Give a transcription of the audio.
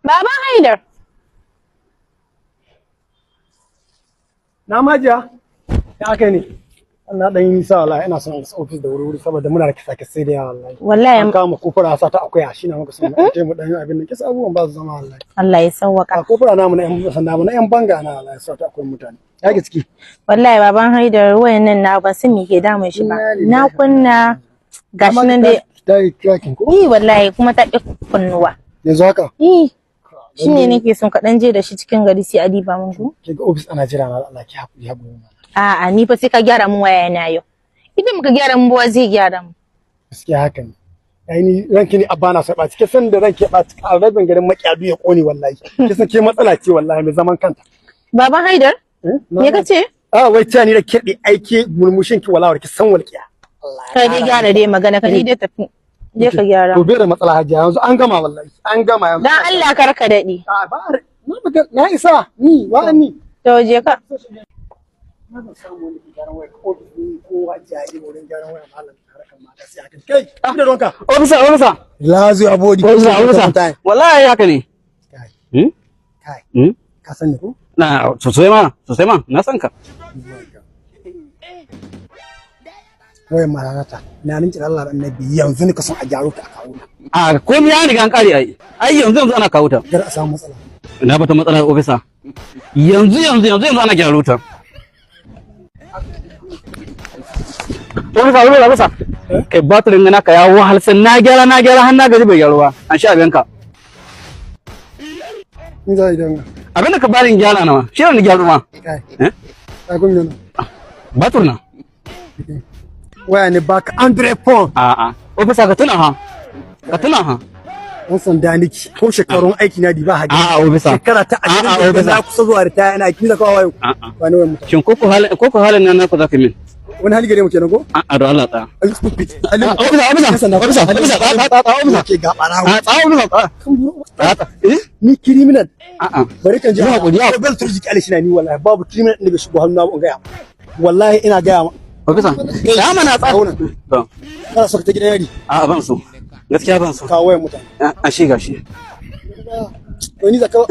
Baban Haidar. Na majiya? Ya aka ne? Allah dan yi sa wallahi ina son isa office da wuri saboda muna da kisa da yawa wallahi. Wallahi an kama kofura sa ta akwai shi na muka son mu dan abin nan kisa abubuwan ba su zama wallahi. Allah ya sauwaka. Kofura namu na yan sanda mu na yan banga na wallahi sa ta akwai mutane. Ya ke ciki? Wallahi baban Haidar wayannan na ba sun me ke damun shi ba. Na kunna gashi nan dai. Dai tracking ko? Wallahi kuma ta ki kunnuwa. Yanzu haka? Shine nake son ka dan je da shi cikin gari sai a diba mun ku. Kiga office ana jira na Allah ki hakuri hakuri. A'a ni fa sai ka gyara mun waya na yau. Idan muka gyara mun ba zai gyara mu. Gaskiya haka ne. Ai ni ranki ne abba na saba cike san da ranki ba a rabin garin makiyadu ya kone wallahi. Kisan ke matsala ce wallahi mai zaman kanta. Baban Haidar? Me kace? Wai ta ni da kirdi aike murmushin ki wallahi ki san walƙiya. Kai dai gyara dai magana ka dai tafi. Je ka gyara. To bai da matsala hajiya yanzu an gama wallahi. An gama yanzu. Dan Allah kar ka dade. Na isa ni wa ni. To je ka. Na ba samu wani gyaran waya ko hajiya yi wurin gyaran waya malam harkan mata sai haka. Kai da donka. Ofisa. Lazu abodi. Ofisa. Wallahi haka ne. Kai. Ka san ni ko? Na sosai ma na san ka. Wayan maranata na rinci Allah da annabi yanzu ne ka son a gyaro ta a kawo ta. A komai ya riga an kare ai yanzu ana kawo ta. Gar a samu matsala. Ina bata matsala ofisa. Yanzu ana gyaro ta. Ofisa. Kai batirin na ka ya wahal sai na gyara har na gaji bai gyaruwa. An sha abin ka. Ni za idan abin da ka bari gyara nawa. Shi ne gyaru ma. Kai. Ka kun yana. Batur na. Waya ne baka 100 pound. Ofisa ka tuna ha. An sanda niki ko shekarun aiki na di ba haji. Ofisa. Shekara ta 20 na kusa zuwa da ta yana aiki da kawai. Ba ne wannan. Shin koko halin nan naku zaka min? Wani hali gare mu kenan ko? Da Allah ta. Ofisa. Ke ga barawo. Ofisa. Ni criminal. Bari kan ji hakuri. Bel turji kale shi na ni wallahi babu criminal ne bai shigo hannu na ga ya. Wallahi ina ga ya. Ofisa. Ya mana tsauna. Kana so ka ta gidan yari? Ban so. Gaskiya ban so. Kawo wayan mutane. Gashi. Wani zaka